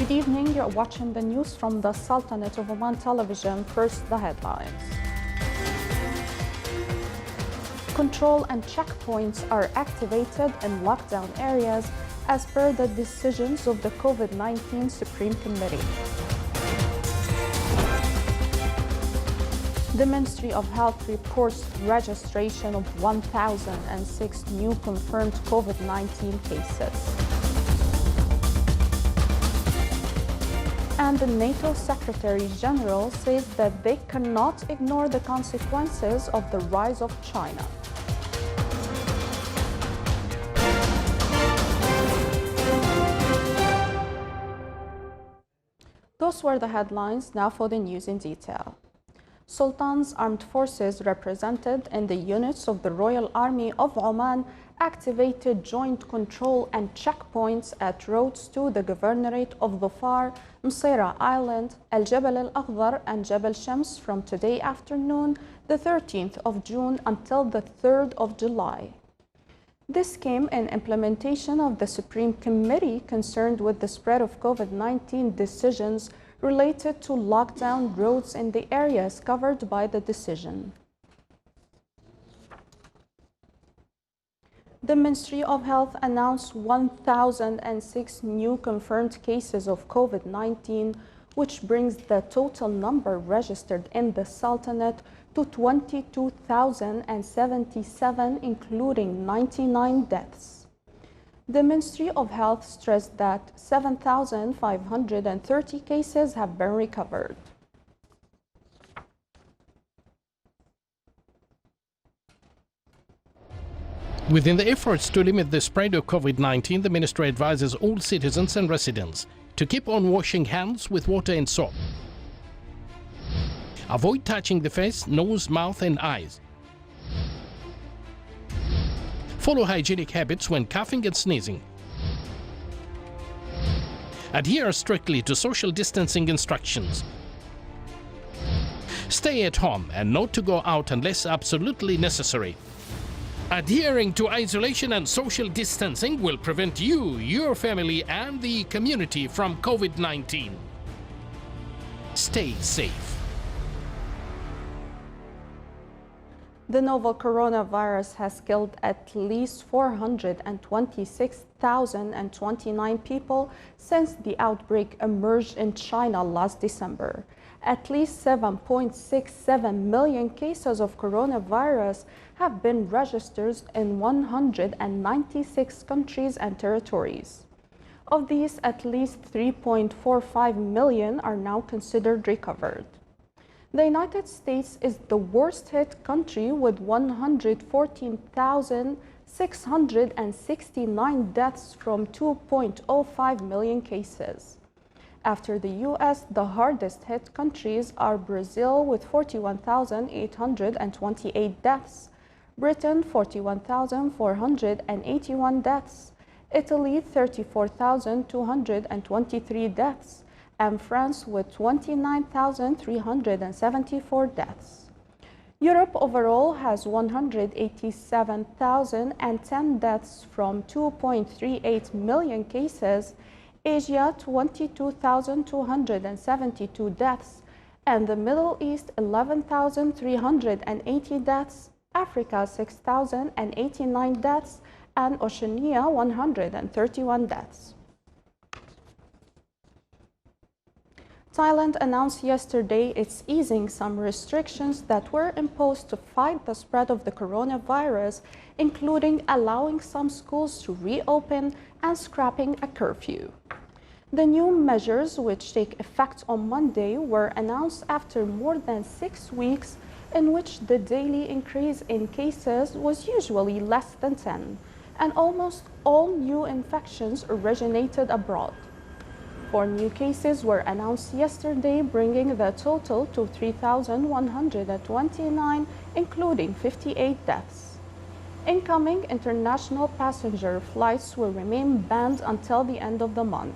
Good evening, you're watching the news from the Sultanate of Oman television. First, the headlines. Control and checkpoints are activated in lockdown areas as per the decisions of the COVID-19 Supreme Committee. The Ministry of Health reports registration of 1,006 new confirmed COVID-19 cases. And the NATO Secretary General says that they cannot ignore the consequences of the rise of China. Those were the headlines. Now for the news in detail. Sultan's armed forces represented in the units of the Royal Army of Oman activated joint control and checkpoints at roads to the governorate of Dhofar, Msira Island, Al Jabal Al Akhdar and Jabal Shams from today afternoon, the 13th of June until the 3rd of July. This came in implementation of the Supreme Committee concerned with the spread of COVID-19 decisions related to lockdown roads in the areas covered by the decision. The Ministry of Health announced 1,006 new confirmed cases of COVID-19, which brings the total number registered in the Sultanate to 22,077, including 99 deaths. The Ministry of Health stressed that 7,530 cases have been recovered. Within the efforts to limit the spread of COVID-19, the ministry advises all citizens and residents to keep on washing hands with water and soap. Avoid touching the face, nose, mouth and eyes. Follow hygienic habits when coughing and sneezing. Adhere strictly to social distancing instructions. Stay at home and not to go out unless absolutely necessary. Adhering to isolation and social distancing will prevent you, your family, and the community from COVID-19. Stay safe. The novel coronavirus has killed at least 426,029 people since the outbreak emerged in China last December. At least 7.67 million cases of coronavirus have been registered in 196 countries and territories. Of these, at least 3.45 million are now considered recovered. The United States is the worst hit country with 114,669 deaths from 2.05 million cases. After the US, the hardest hit countries are Brazil with 41,828 deaths, Britain 41,481 deaths, Italy 34,223 deaths, and France with 29,374 deaths. Europe overall has 187,010 deaths from 2.38 million cases, Asia 22,272 deaths, and the Middle East 11,380 deaths, Africa 6,089 deaths, and Oceania 131 deaths. Thailand announced yesterday it's easing some restrictions that were imposed to fight the spread of the coronavirus, including allowing some schools to reopen and scrapping a curfew. The new measures, which take effect on Monday, were announced after more than 6 weeks in which the daily increase in cases was usually less than 10, and almost all new infections originated abroad. 4 new cases were announced yesterday, bringing the total to 3,129, including 58 deaths. Incoming international passenger flights will remain banned until the end of the month.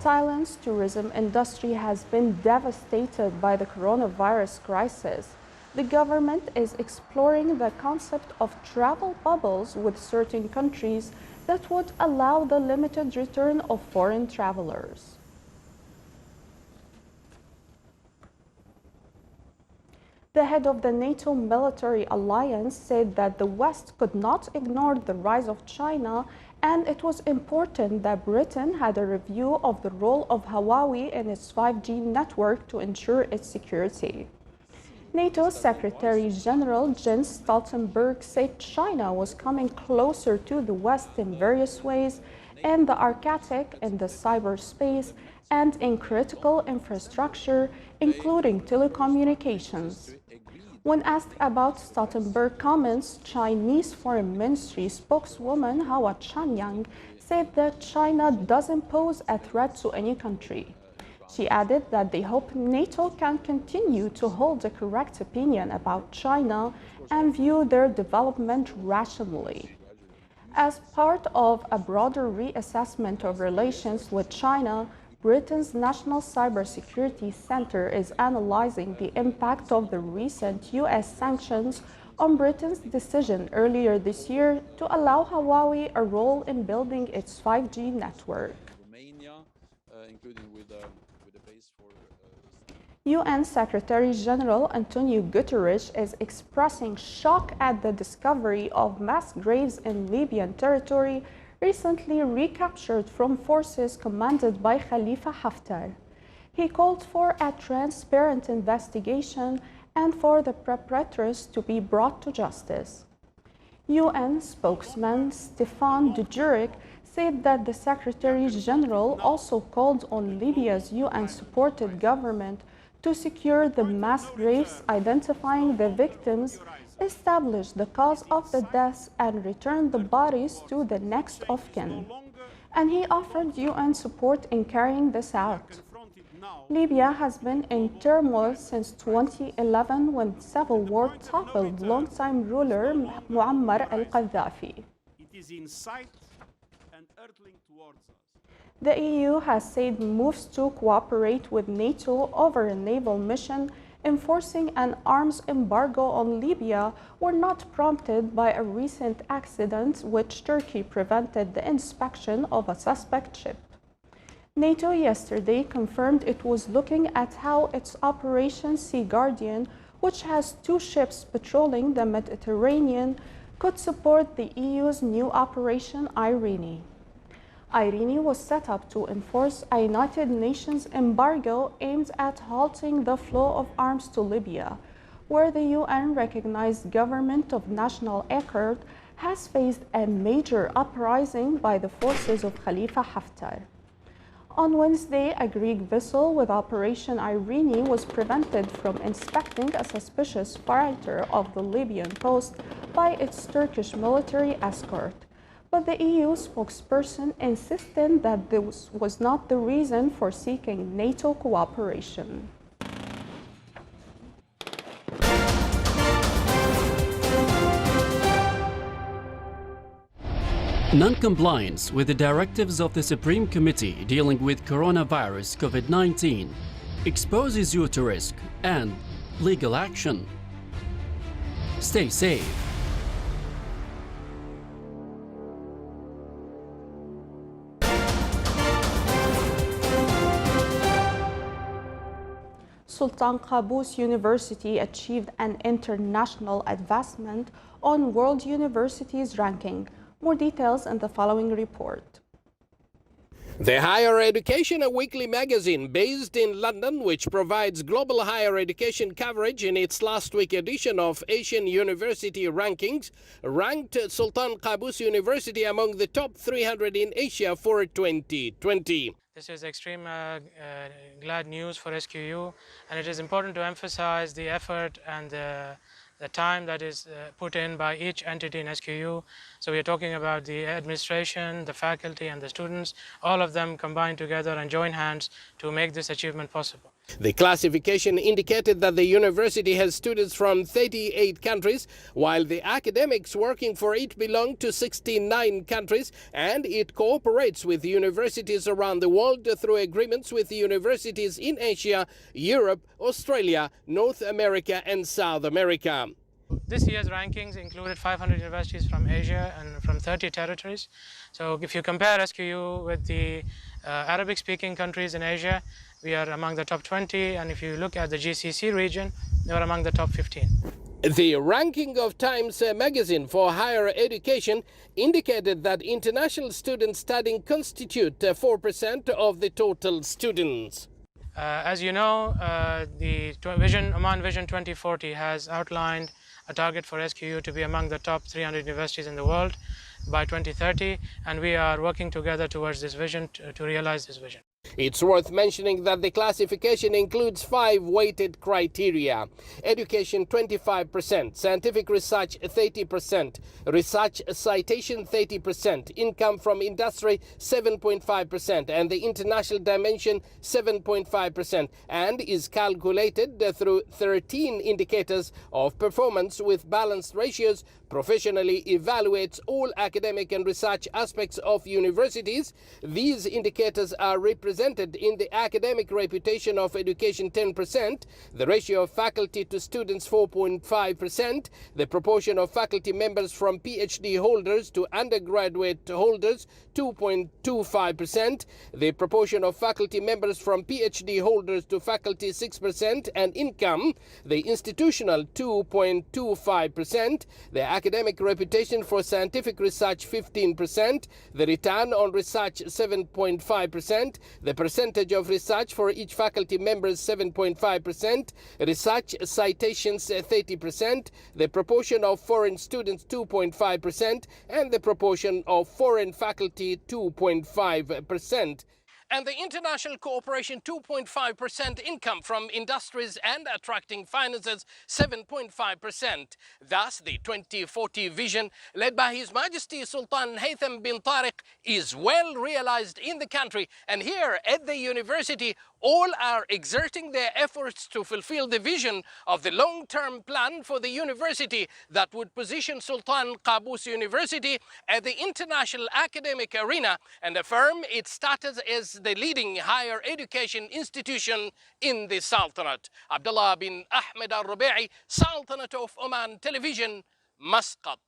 Thailand's tourism industry has been devastated by the coronavirus crisis. The government is exploring the concept of travel bubbles with certain countries that would allow the limited return of foreign travelers. The head of the NATO military alliance said that the West could not ignore the rise of China, and it was important that Britain had a review of the role of Huawei in its 5G network to ensure its security. NATO Secretary General Jens Stoltenberg said China was coming closer to the West in various ways, in the Arctic, in the cyberspace, and in critical infrastructure, including telecommunications. When asked about Stoltenberg's comments, Chinese Foreign Ministry spokeswoman Hua Chunying said that China doesn't pose a threat to any country. She added that they hope NATO can continue to hold a correct opinion about China and view their development rationally. As part of a broader reassessment of relations with China, Britain's National Cybersecurity Center is analyzing the impact of the recent US sanctions on Britain's decision earlier this year to allow Huawei a role in building its 5G network. UN Secretary General Antonio Guterres is expressing shock at the discovery of mass graves in Libyan territory recently recaptured from forces commanded by Khalifa Haftar. He called for a transparent investigation and for the perpetrators to be brought to justice. UN spokesman Stefan Dujarric said that the Secretary General also called on Libya's UN-supported government to secure the mass graves, identifying the victims, establish the cause of the deaths, and return the bodies to the next of kin. And he offered UN support in carrying this out. Libya has been in turmoil since 2011 when civil war toppled longtime ruler Muammar al-Gaddafi. It is in sight and hurtling towards us. The EU has said moves to cooperate with NATO over a naval mission enforcing an arms embargo on Libya were not prompted by a recent accident which Turkey prevented the inspection of a suspect ship. NATO yesterday confirmed it was looking at how its Operation Sea Guardian, which has 2 ships patrolling the Mediterranean, could support the EU's new Operation Irene. Irene was set up to enforce a United Nations embargo aimed at halting the flow of arms to Libya, where the UN-recognized government of National Accord has faced a major uprising by the forces of Khalifa Haftar. On Wednesday, a Greek vessel with Operation Irene was prevented from inspecting a suspicious fighter of the Libyan coast by its Turkish military escort. But the EU spokesperson insisted that this was not the reason for seeking NATO cooperation. Non-compliance with the directives of the Supreme Committee dealing with coronavirus COVID-19 exposes you to risk and legal action. Stay safe. Sultan Qaboos University achieved an international advancement on World Universities ranking. More details in the following report. The Higher Education, a weekly magazine based in London, which provides global higher education coverage in its last week edition of Asian University Rankings, ranked Sultan Qaboos University among the top 300 in Asia for 2020. This is extreme glad news for SQU, and it is important to emphasize the effort and the time that is put in by each entity in SQU. So we are talking about the administration, the faculty, and the students, all of them combined together and join hands to make this achievement possible. The classification indicated that the university has students from 38 countries, while the academics working for it belong to 69 countries, and it cooperates with universities around the world through agreements with universities in Asia, Europe, Australia, North America, and South America. This year's rankings included 500 universities from Asia and from 30 territories. So if you compare SQU with the Arabic-speaking countries in Asia, we are among the top 20, and if you look at the GCC region, they are among the top 15. The ranking of Times magazine for higher education indicated that international students studying constitute 4% of the total students. As you know, the Oman Vision 2040 has outlined a target for SQU to be among the top 300 universities in the world by 2030, and we are working together towards this vision to realize this vision. It's worth mentioning that the classification includes 5 weighted criteria: education 25%, scientific research 30%, research citation 30%, income from industry 7.5%, and the international dimension 7.5%, and is calculated through 13 indicators of performance with balanced ratios, professionally evaluates all academic and research aspects of universities. These indicators are represented in the academic reputation of education 10%, the ratio of faculty to students 4.5%, the proportion of faculty members from PhD holders to undergraduate holders 2.25%, the proportion of faculty members from PhD holders to faculty 6%, and income, the institutional 2.25%, the academic reputation for scientific research 15%, the return on research 7.5%, the percentage of research for each faculty member 7.5%, research citations 30%, the proportion of foreign students 2.5%, and the proportion of foreign faculty 2.5%. And the international cooperation 2.5%, income from industries and attracting finances 7.5%. Thus, the 2040 vision led by His Majesty Sultan Haytham bin Tariq is well realized in the country, and here at the university all are exerting their efforts to fulfill the vision of the long-term plan for the university that would position Sultan Qaboos University at the international academic arena and affirm its status as the leading higher education institution in the Sultanate. Abdullah bin Ahmed al-Rubai, Sultanate of Oman Television, Muscat.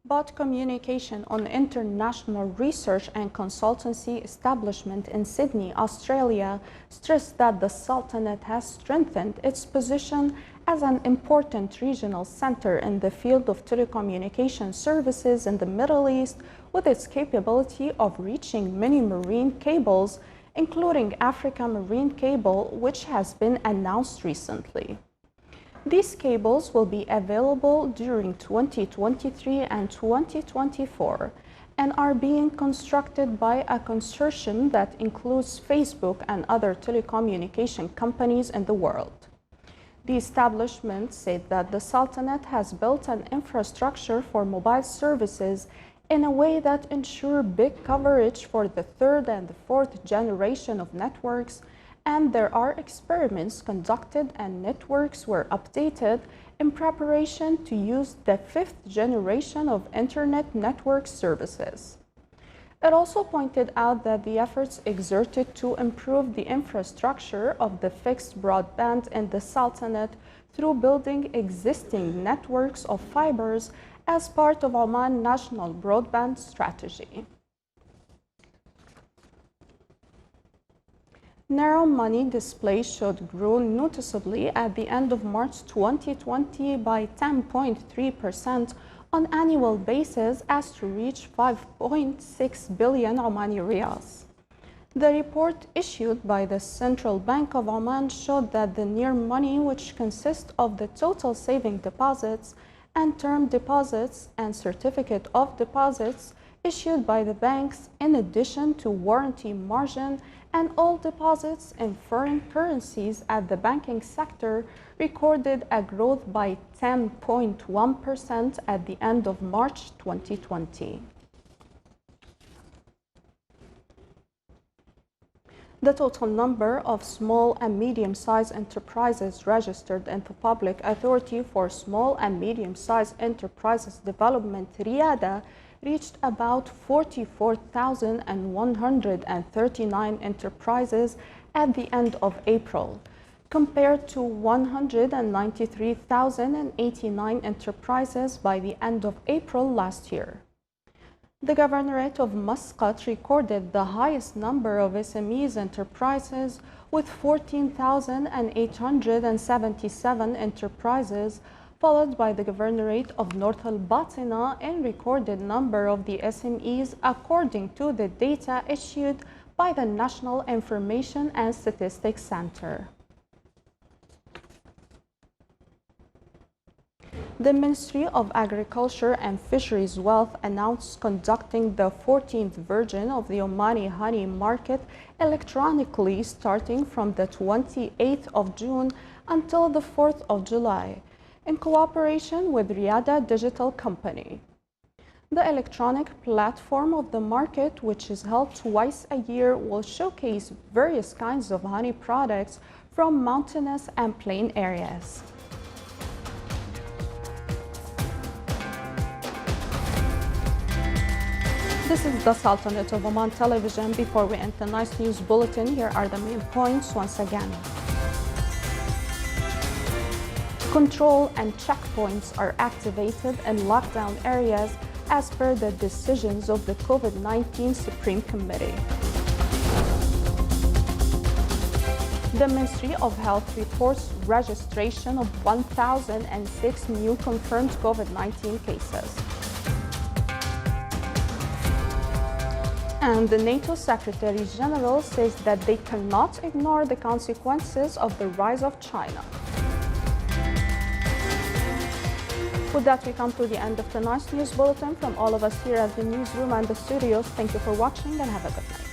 But Communication on International Research and Consultancy Establishment in Sydney, Australia, stressed that the Sultanate has strengthened its position as an important regional center in the field of telecommunication services in the Middle East, with its capability of reaching many marine cables, including Africa Marine Cable, which has been announced recently. These cables will be available during 2023 and 2024 and are being constructed by a consortium that includes Facebook and other telecommunication companies in the world. The establishment said that the Sultanate has built an infrastructure for mobile services in a way that ensures big coverage for the third and the fourth generation of networks, and there are experiments conducted and networks were updated in preparation to use the fifth generation of Internet network services. It also pointed out that the efforts exerted to improve the infrastructure of the fixed broadband in the Sultanate through building existing networks of fibers as part of Oman National Broadband Strategy. Narrow money display showed grew noticeably at the end of March 2020 by 10.3% on annual basis as to reach 5.6 billion Omani riyals. The report issued by the Central Bank of Oman showed that the near money, which consists of the total saving deposits and term deposits and certificate of deposits issued by the banks, in addition to warranty margin and all deposits in foreign currencies at the banking sector, recorded a growth by 10.1% at the end of March 2020. The total number of small and medium-sized enterprises registered in the Public Authority for Small and Medium-Sized Enterprises Development, RIADA, reached about 44,139 enterprises at the end of April, compared to 193,089 enterprises by the end of April last year. The Governorate of Muscat recorded the highest number of SMEs enterprises with 14,877 enterprises, followed by the Governorate of North al-Batina in recorded number of the SMEs according to the data issued by the National Information and Statistics Center. The Ministry of Agriculture and Fisheries Wealth announced conducting the 14th version of the Omani honey market electronically starting from the 28th of June until the 4th of July, in cooperation with Riyada Digital Company. The electronic platform of the market, which is held twice a year, will showcase various kinds of honey products from mountainous and plain areas. This is the Sultanate of Oman television. Before we end the nice news bulletin, here are the main points once again. Control and checkpoints are activated in lockdown areas as per the decisions of the COVID-19 Supreme Committee. The Ministry of Health reports registration of 1,006 new confirmed COVID-19 cases. And the NATO Secretary General says that they cannot ignore the consequences of the rise of China. With that, we come to the end of tonight's news bulletin. From all of us here at the newsroom and the studios, thank you for watching and have a good night.